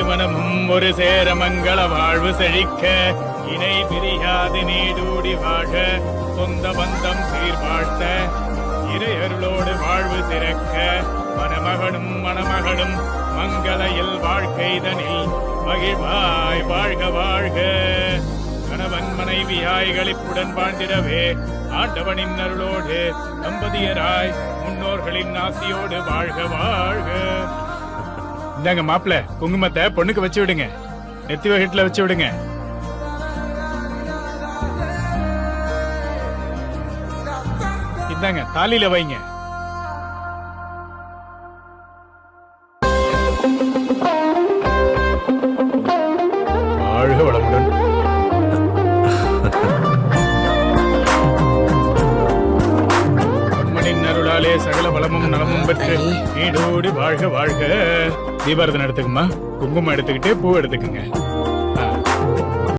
இருமனமும் ஒரு சேர மங்கள வாழ்வு செழிக்க இணை பிரியாது நீடூடி வாழ சொந்த பந்தம் சீர்பாழ்த்த இறையருளோடு வாழ்வு சிறக்க மணமகனும் மணமகளும் மங்களயில் வாழ்க்கைதனில் மகிழ்வாய் வாழ்க வாழ்க. கணவன் மனைவியாய் களிப்புடன் வாழ்ந்திடவே ஆண்டவனின் அருளோடு தம்பதியராய் முன்னோர்களின் ஆசியோடு வாழ்க வாழ்க. இந்தாங்க மாப்பிள்ள, குங்குமத்தை பொண்ணுக்கு வச்சு விடுங்க, நெத்தி வகிட்டுல வச்சு விடுங்க. இந்தாங்க தாலியில வைங்க. வாழ்க வளமுடன். அம்மனின் அருளாலே சகல வளமும் நலமும் பெற்று நீடோடி வாழ்க வாழ்க. தீபாரதனை எடுத்துக்குமா, குங்குமம் எடுத்துக்கிட்டு பூ எடுத்துக்குங்க.